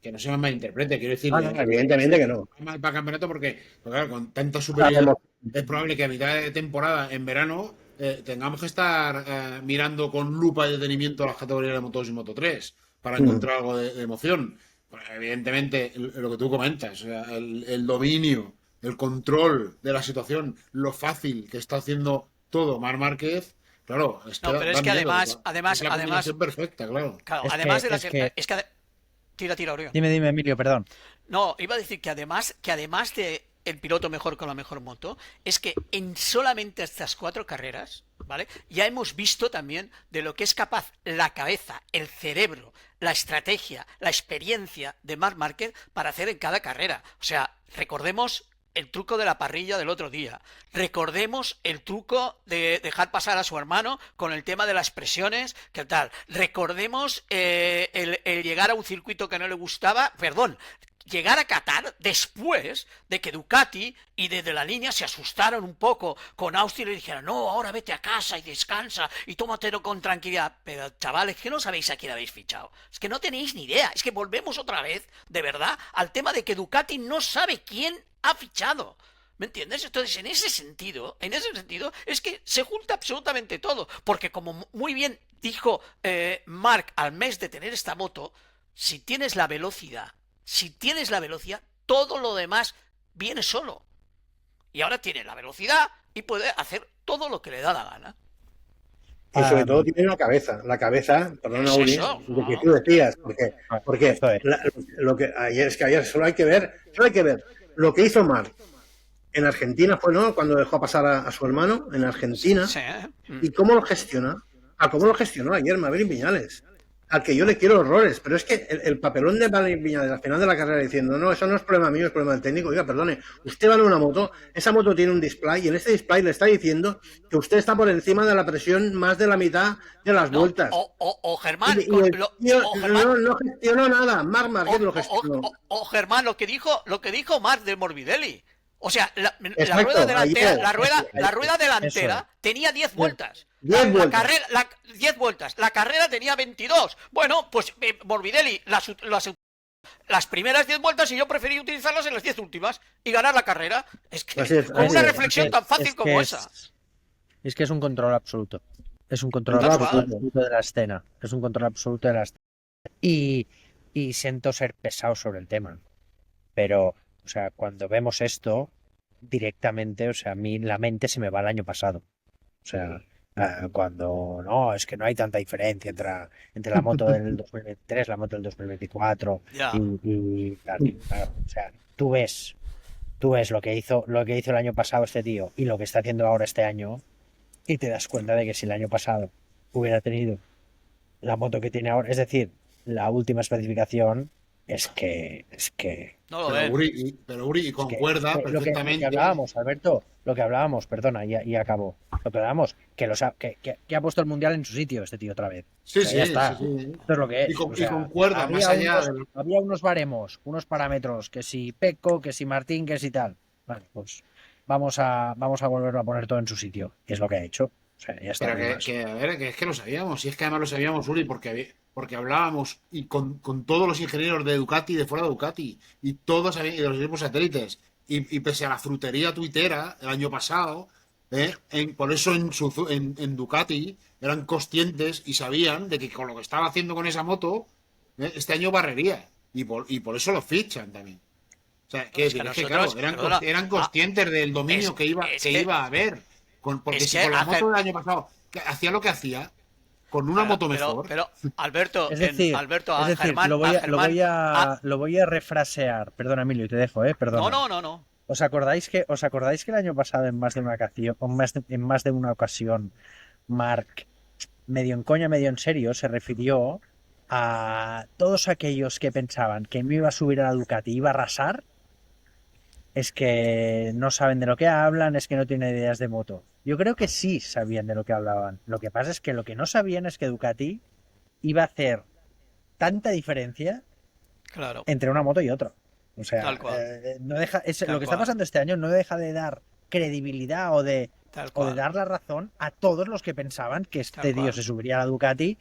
que no se me malinterprete, quiero decir, No, evidentemente que no. mal para el campeonato porque, claro, con tanta Ahora superioridad vemos. es probable que a mitad de temporada, en verano, tengamos que estar mirando con lupa y detenimiento las categorías de Moto2 y Moto3 para encontrar algo de emoción. Pues, evidentemente, lo que tú comentas, o sea, el dominio, el control de la situación, lo fácil que está haciendo todo Marc Márquez, claro, No, pero es da que miedo, además, es la combinación perfecta, claro. claro, Es además que, de es que, tira, Orión. dime, Emilio, perdón. No, iba a decir que además de el piloto mejor con la mejor moto, es que en solamente estas 4 carreras, ¿vale? Ya hemos visto también de lo que es capaz la cabeza, el cerebro, la estrategia, la experiencia de Marc Márquez para hacer en cada carrera. O sea, recordemos el truco de la parrilla del otro día. Recordemos el truco de dejar pasar a su hermano con el tema de las presiones, ¿qué tal? Recordemos el llegar a un circuito que no le gustaba, perdón, llegar a Qatar después de que Ducati y desde la línea se asustaron un poco con Austin y le dijeron, no, ahora vete a casa y descansa y tómatelo con tranquilidad. Pero chavales, que no sabéis a quién habéis fichado. Es que no tenéis ni idea. Es que volvemos otra vez, de verdad, al tema de que Ducati no sabe quién ha fichado. ¿Me entiendes? Entonces, en ese sentido, es que se junta absolutamente todo. Porque como muy bien dijo Marc al mes de tener esta moto, si tienes la velocidad, todo lo demás viene solo. Y ahora tiene la velocidad y puede hacer todo lo que le da la gana. Y sobre Ah, todo tiene la cabeza, perdona, Es Uri, eso, lo que ¿no? tú decías, porque eso es. lo que ayer solo hay que ver lo que hizo Marc en Argentina fue, ¿no? Cuando dejó pasar a su hermano en Argentina. Sí, ¿Y cómo lo gestiona? ¿Cómo lo gestionó ayer Maverick Viñales? Al que yo le quiero horrores, pero es que el papelón de Maverick Viñales al final de la carrera diciendo, no, eso no es problema mío, es problema del técnico. Oiga, perdone, usted va en una moto, esa moto tiene un display y en este display le está diciendo que usted está por encima de la presión más de la mitad de las no, vueltas. Germán, Y el tío no gestionó nada, Marc Márquez lo gestionó. Germán, lo que dijo Marc de Morbidelli. O sea, la Exacto, rueda delantera, ayer. la rueda delantera Eso tenía 10 vueltas. 10 vueltas. 10 vueltas. La carrera tenía 22. Bueno, pues Morbidelli las primeras 10 vueltas y yo preferí utilizarlas en las 10 últimas y ganar la carrera. Es que Así es, con así una es. reflexión tan fácil como esa. Es que es un control absoluto. Es un control Control absoluto de la escena. Es un control absoluto de la escena. Y siento ser pesado sobre el tema. Pero O sea, cuando vemos esto directamente, o sea, a mí la mente se me va al año pasado. O sea, cuando no, es que no hay tanta diferencia entre la moto del 2023, la moto del 2024 Ya. claro, o sea, tú ves lo que hizo el año pasado este tío y lo que está haciendo ahora este año y te das cuenta de que si el año pasado hubiera tenido la moto que tiene ahora, es decir, la última especificación, es que No lo Pero ven. Uri, y es que, es concuerda que lo que perfectamente. hablábamos, Alberto, lo que hablábamos, perdona, y acabó. Lo que hablábamos, que ha puesto el mundial en su sitio este tío otra vez. O Sí, sea, ya sí, sí, está. sí. Esto es lo que Y, es. O y sea, concuerda, más había allá unos, de... había unos baremos, unos parámetros, que si Pecco, que si Martín, que si tal. Vale, pues vamos a volverlo a poner todo en su sitio. Y es lo que ha hecho. O sea, ya está, Pero no hay más. a ver, que es que lo sabíamos, y es que además lo sabíamos, Uri, porque hablábamos y con todos los ingenieros de Ducati y de fuera de Ducati, y todos y de los mismos satélites, y pese a la frutería tuitera el año pasado, por eso en Ducati eran conscientes y sabían de que con lo que estaba haciendo con esa moto, este año barrería, y por eso lo fichan también. O sea, No, quiero es que decir, a es que claro, nosotros, perdona, eran ah, conscientes del dominio es, que iba, es que que, iba a haber. Porque es si que con la moto del año pasado hacía lo que hacía, con una claro, moto mejor, pero Alberto, Es decir, Alberto, es decir, lo A voy a, lo Germán, voy a, lo voy a refrasear. Perdona, Emilio, y te dejo, no, perdona. no, no, no, ¿Os acordáis que el año pasado en más de una ocasión, en más de una ocasión, Marc, medio en coña, medio en serio, se refirió a todos aquellos que pensaban que me iba a subir a la Ducati y iba a arrasar? Es que no saben de lo que hablan, es que no tienen ideas de moto. Yo creo que sí sabían de lo que hablaban. Lo que pasa es que lo que no sabían es que Ducati iba a hacer tanta diferencia claro, entre una moto y otra. O tal sea, cual, lo tal que está cual, pasando este año no deja de dar credibilidad tal o de cual, dar la razón a todos los que pensaban que tal este tío cual, se subiría a la Ducati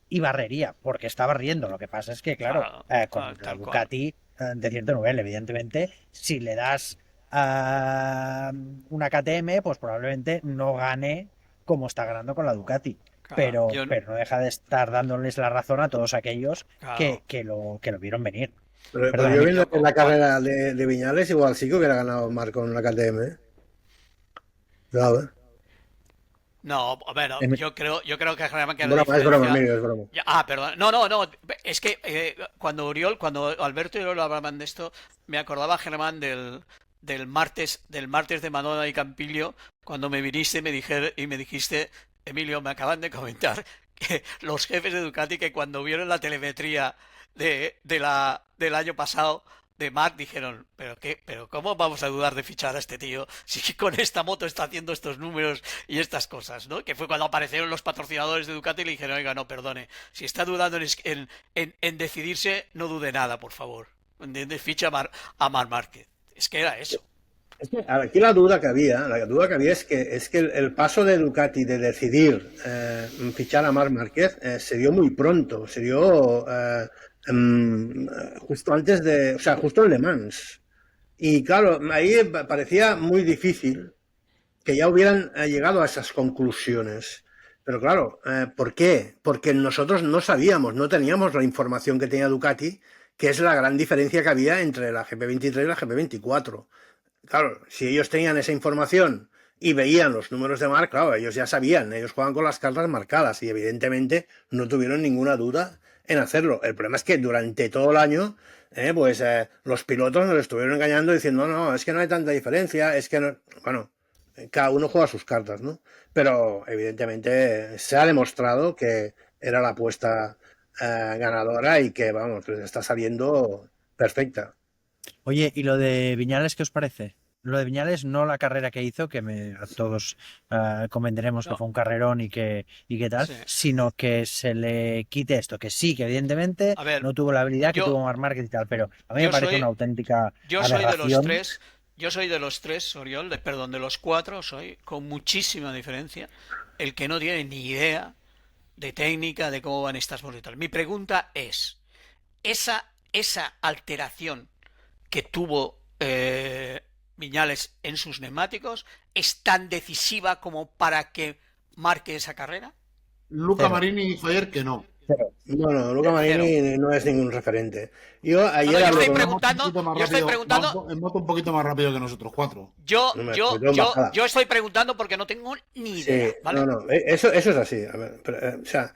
y barrería, porque estaba riendo. Lo que pasa es que, claro, claro, con la tal cual. Ducati de cierto nivel, evidentemente, si le das una KTM, pues probablemente no gane como está ganando con la Ducati. Claro, Pero no deja de estar dándoles la razón a todos aquellos claro, que lo vieron venir. Pero Perdona, yo Emilio. viendo la carrera de Viñales, igual sí que hubiera ganado Marco en la KTM, ¿eh? Cuidado, ¿eh? no, a ver, no, Em- yo creo que realmente la Es broma, diferencia. Emilio, es broma. Perdón. No, no, no. Es que cuando Alberto y Oriol hablaban de esto, me acordaba, Germán, del martes de Madonna y Campillo, cuando me viniste y me dijiste, Emilio, me acaban de comentar que los jefes de Ducati, que cuando vieron la telemetría del año pasado de Marc, dijeron, pero ¿cómo vamos a dudar de fichar a este tío si con esta moto está haciendo estos números y estas cosas, ¿no? Que fue cuando aparecieron los patrocinadores de Ducati y le dijeron, oiga, no, perdone, si está dudando en decidirse, no dude nada, por favor. ¿Entiendes? Ficha a Marc Márquez. Es que era eso. Es que, a ver, aquí la duda que había es que el paso de Ducati de decidir fichar a Marc Márquez se dio muy pronto, se dio justo antes o sea, justo en Le Mans. Y claro, ahí parecía muy difícil que ya hubieran llegado a esas conclusiones. Pero claro, ¿por qué? Porque nosotros no sabíamos, no teníamos la información que tenía Ducati, que es la gran diferencia que había entre la GP23 y la GP24. Claro, si ellos tenían esa información y veían los números de Marc, claro, ellos ya sabían, ellos juegan con las cartas marcadas y evidentemente no tuvieron ninguna duda en hacerlo. El problema es que durante todo el año, los pilotos nos estuvieron engañando diciendo, no, es que no hay tanta diferencia, es que no... Bueno, cada uno juega sus cartas, ¿no? Pero evidentemente se ha demostrado que era la apuesta ganadora y que, vamos, les está saliendo perfecta. Oye, ¿y lo de Viñales qué os parece? Lo de Viñales, no la carrera que hizo, que a todos convendremos que No, fue un carrerón y que tal, sí. sino que se le quite esto, que sí, que evidentemente A ver, no tuvo la habilidad que yo, tuvo Marc Márquez y tal, pero a mí me yo parece una soy, auténtica yo soy de los aberración. tres, yo soy de los tres, Oriol, perdón, de los cuatro, soy con muchísima diferencia el que no tiene ni idea de técnica, de cómo van estas motos y tal. Mi pregunta es, esa alteración que tuvo Viñales en sus neumáticos es tan decisiva como para que marque esa carrera? Luca Cero. Marini dijo ayer que no. Cero. No, Luca Marini no es ningún referente. Yo No, ayer no, yo hablé estoy con preguntando, En moto un poquito más rápido que nosotros cuatro. No me escucho en bajada. yo estoy preguntando porque no tengo ni idea, Sí, ¿vale? eso es así. A ver, o sea,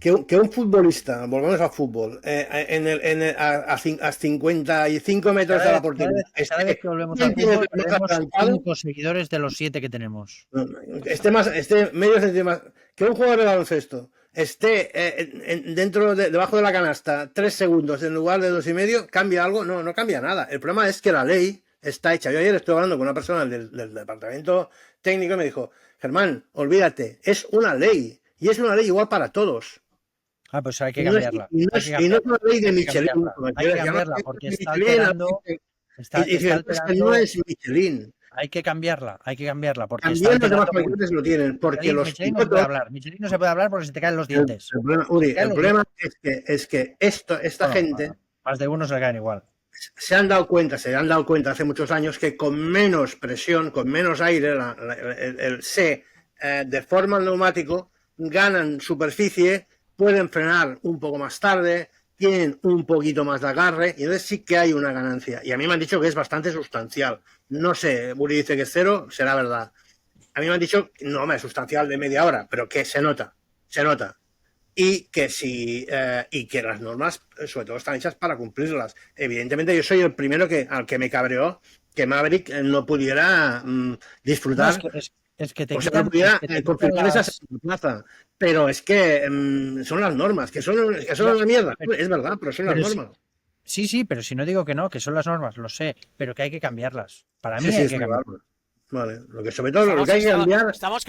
que un futbolista, volvamos al fútbol, a 55 metros de la portería, Cada vez que volvemos al centímetros fútbol, más perdemos adelantado, 5 seguidores de los 7 que tenemos. esté medio centímetro más, que un jugador de baloncesto esté debajo de la canasta 3 segundos en lugar de 2,5, ¿cambia algo? No cambia nada. El problema es que la ley está hecha. Yo ayer estuve hablando con una persona del departamento técnico y me dijo, Germán, olvídate, es una ley. Y es una ley igual para todos. Ah, pues hay que Y no es cambiarla. una ley de Michelin. Hay que cambiarla porque está alterando. No es Michelin. Hay que cambiarla porque También los demás fabricantes lo tienen, porque los Michelin no se puede hablar. Michelin no se puede hablar porque se te caen los dientes. El problema es que esta gente... Más de uno se le caen igual. Se han dado cuenta hace muchos años que con menos presión, con menos aire, se deforma el neumático, ganan superficie, pueden frenar un poco más tarde, tienen un poquito más de agarre y entonces sí que hay una ganancia. Y a mí me han dicho que es bastante sustancial. No sé, Buri dice que es 0, será verdad. A mí me han dicho, no, es sustancial de media hora, pero que se nota. Y que las normas, sobre todo, están hechas para cumplirlas. Evidentemente, yo soy el primero al que me cabreó que Maverick no pudiera disfrutar. No, es que te o sea, quitan, no pudiera es que confirmar esa plaza. Pero es que son las normas, que son una mierda. Es verdad, pero son las normas. Sí, pero si no digo que no, que son las normas, lo sé, pero que hay que cambiarlas. Para mí Sí, hay que cambiarlas. Vale, sobre todo lo que hay que cambiar. Estás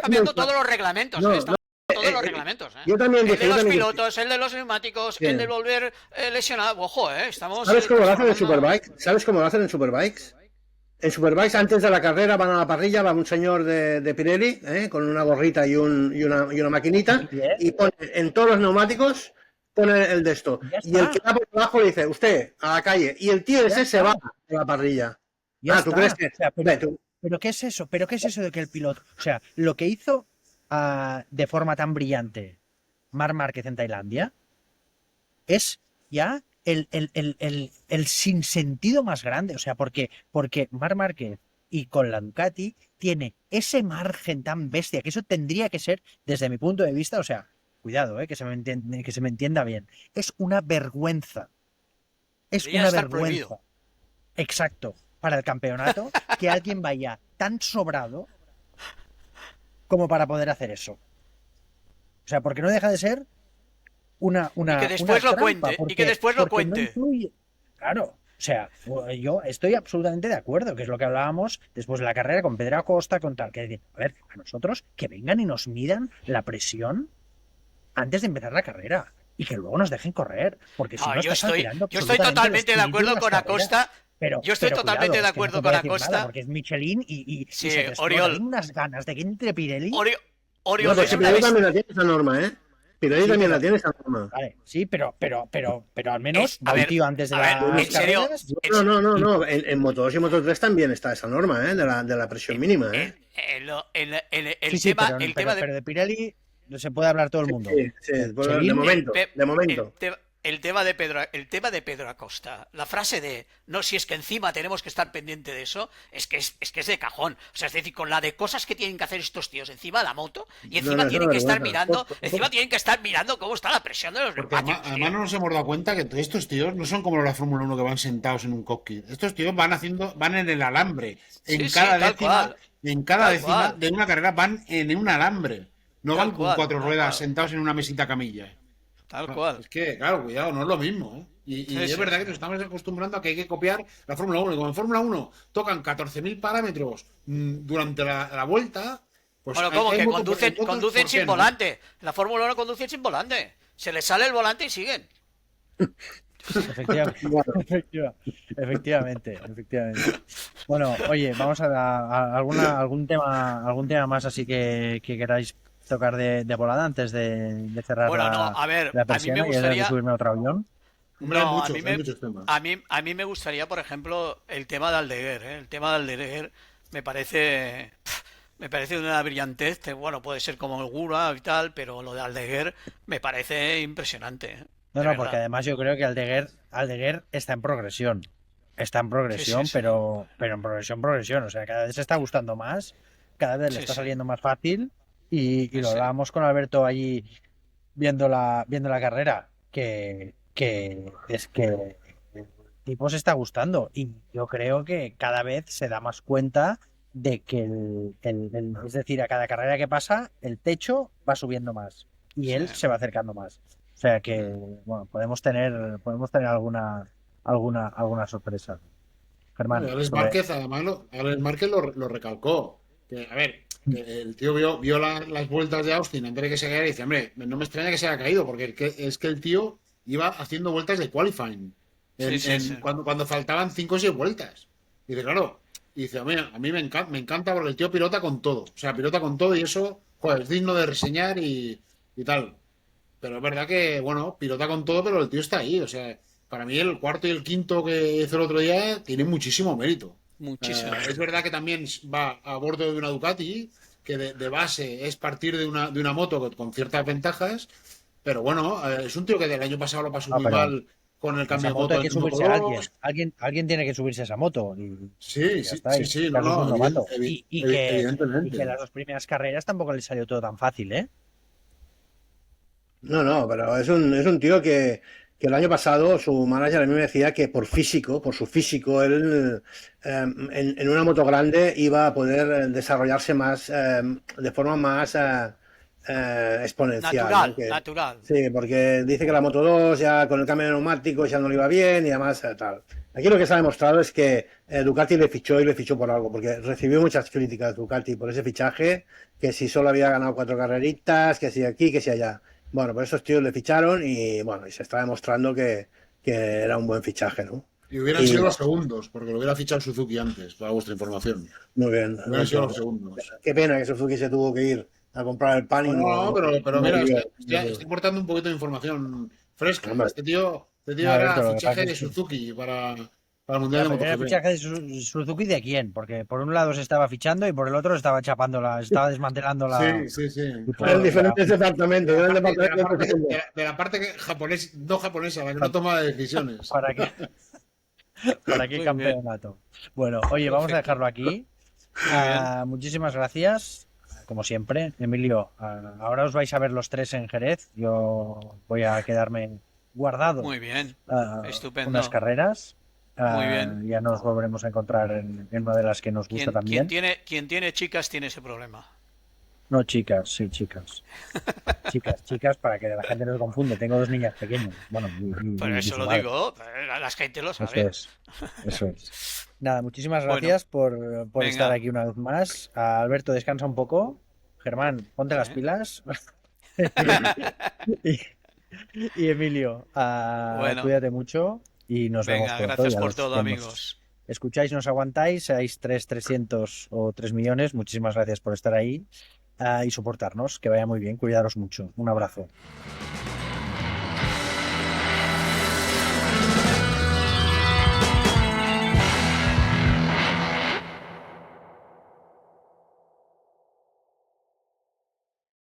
cambiando todos los reglamentos. Todos los reglamentos. Yo también el de los pilotos, el de los neumáticos, el de volver lesionado. Ojo, estamos. ¿Sabes cómo lo hacen en Superbikes? En Superbikes, antes de la carrera, van a la parrilla, va un señor de Pirelli, con una gorrita y una maquinita, y pone en todos los neumáticos, pone el de esto. Y el que va por debajo le dice, usted, a la calle. Y el tío ese se va a la parrilla. ¿tú crees que...? Pero ¿qué es eso? ¿Pero qué es eso de que el piloto... O sea, lo que hizo de forma tan brillante Marc Márquez en Tailandia es ya el sinsentido más grande. O sea, porque Marc Márquez y con la Ducati tiene ese margen tan bestia que eso tendría que ser, desde mi punto de vista, o sea, cuidado, que se me entienda bien. Es una vergüenza. Es una vergüenza. Prohibido. Exacto. Para el campeonato, que alguien vaya tan sobrado como para poder hacer eso. O sea, porque no deja de ser una y que después lo cuente. Y que después lo cuente. No claro. O sea, yo estoy absolutamente de acuerdo, que es lo que hablábamos después de la carrera con Pedro Acosta, con tal. Que, a ver, a nosotros que vengan y nos midan la presión antes de empezar la carrera. Y que luego nos dejen correr. Porque si no, yo estoy totalmente de acuerdo con Acosta. Yo estoy totalmente de acuerdo con Acosta. Nada, porque es Michelin y sí, se Oriol. unas ganas de que entre Pirelli. Oriol, Pirelli también la tiene esa norma, Pirelli también la tiene esa norma. Vale, sí, pero al menos tío antes de ¿en serio? No. En Moto 2 y Moto 3 también está esa norma, de la presión mínima, Pero de Pirelli no se puede hablar todo el mundo. Sí, de momento. El tema de Pedro Acosta, la frase de no, si es que encima tenemos que estar pendiente de eso, es que es de cajón. O sea, es decir, con la de cosas que tienen que hacer estos tíos encima de la moto, y encima tienen que estar mirando cómo está la presión de los neumáticos. Además no nos hemos dado cuenta que estos tíos no son como los de la Fórmula 1 que van sentados en un cockpit. Estos tíos van en el alambre. En cada décima de una carrera van en un alambre. No van con 4 ruedas sentados en una mesita camilla. Tal cual. Es que, claro, cuidado, no es lo mismo. Y es verdad que nos estamos acostumbrando a que hay que copiar la Fórmula 1. Y como en Fórmula 1 tocan 14.000 parámetros durante la vuelta. Pues bueno, ¿cómo? Que conducen sin volante. La Fórmula 1 conduce sin volante. Se les sale el volante y siguen. Efectivamente. Bueno, oye, vamos a algún tema más así que queráis tocar de volada antes de cerrar la persiana y de subirme a otro avión. A mí me gustaría, por ejemplo, el tema de Aldeguer. El tema de Aldeguer me parece me parece de una brillantez que, bueno, puede ser como el Gura y tal, pero lo de Aldeguer me parece impresionante, No, de no, porque verdad. además yo creo que Aldeguer está en progresión. Está en Sí, sí, progresión, sí. pero en progresión, progresión. O sea, cada vez se está gustando más, cada vez le Sí, está sí. saliendo más fácil. Y lo Sí. hablábamos con Alberto allí viendo la carrera, que es que el tipo se está gustando. Y yo creo que cada vez se da más cuenta de que es decir, a cada carrera que pasa, el techo va subiendo más y Sí. él se va acercando más. O sea que, Mm. bueno, podemos tener alguna sorpresa. Bueno, y Germán, Alex sobre. Márquez, además, Alex Márquez lo recalcó. Que, a ver, que el tío vio las vueltas de Austin antes de que se cayera y dice, hombre, no me extraña que se haya caído, porque es que el tío iba haciendo vueltas de qualifying Sí, sí, sí. cuando faltaban 5 o 6 vueltas. Y dice, claro, y dice, a mí me encanta porque el tío pilota con todo. O sea, pilota con todo y eso, joder, es digno de reseñar y tal. Pero es verdad que, bueno, pilota con todo, pero el tío está ahí. O sea, para mí el cuarto y el quinto que hizo el otro día tienen muchísimo mérito. Muchísimo. Es verdad que también va a bordo de una Ducati, que de base es partir de una moto con ciertas ventajas, pero bueno, es un tío que del año pasado lo pasó Ah, muy pero mal con el esa cambio de moto moto hay en que el Moto subirse a alguien. 2. Alguien tiene que subirse a esa moto y Sí, ya sí, está. sí, Y en sí, este no, caso es un no, novato. Y que evidentemente. las dos primeras carreras tampoco le salió todo tan fácil, ¿eh? No, no, pero es un tío que el año pasado su manager a mí me decía que por físico, por su físico, él en una moto grande iba a poder desarrollarse más, de forma más exponencial, ¿no? Natural, natural. Sí, porque dice que la Moto 2 ya con el cambio de neumáticos ya no le iba bien y además tal. Aquí lo que se ha demostrado es que Ducati le fichó y le fichó por algo, porque recibió muchas críticas Ducati por ese fichaje, que si solo había ganado 4 carreritas, que si aquí, que si allá. Bueno, pues esos tíos le ficharon y bueno, y se está demostrando que era un buen fichaje, ¿no? Y hubieran Y sido los bueno, segundos, porque lo hubiera fichado Suzuki antes, para vuestra información. muy bien, Hubieran sido Alberto. los segundos. Qué pena que Suzuki se tuvo que ir a comprar el pan y No, no, no, no, pero no mira, vivió. estoy portando un poquito de información fresca. Hombre, Este tío A ver, era pero lo que pasa fichaje es de que. Suzuki para el Mundial Ya, de pero era MotoGP. fichaje de Suzuki de quién, porque por un lado se estaba fichando y por el otro estaba estaba desmantelando la. Sí, sí, sí. Y eran por la. diferentes departamentos, De la era el parte, de la departamento parte, de segundo. de la parte no japonesa, la que no toma decisiones. ¿Para qué, para qué Muy bien. campeonato? Bueno, oye, vamos a Perfecto. dejarlo aquí. Muy bien. Muchísimas gracias, como siempre. Emilio, ahora os vais a ver los tres en Jerez. Yo voy a quedarme guardado Muy bien. unas Estupendo. carreras. Muy bien. Ya nos volveremos a encontrar en una de las que nos gusta Quien también. tiene chicas tiene ese problema. No, chicas, sí, chicas. Chicas, para que la gente no se confunde. Tengo dos niñas pequeñas. Bueno, Por y eso su lo madre. digo, la gente lo Eso sabe. es. Eso es. Nada, muchísimas Bueno, gracias por estar venga. aquí una vez más. Alberto, descansa un poco. Germán, ponte las Sí. pilas. Y, y Emilio, Bueno, cuídate mucho y nos vemos venga, pronto. gracias Ya por los todo, que nos amigos. escucháis, nos aguantáis, seáis 300 o 3 millones. Muchísimas gracias por estar ahí y soportarnos. Que vaya muy bien. Cuidaros mucho. Un abrazo.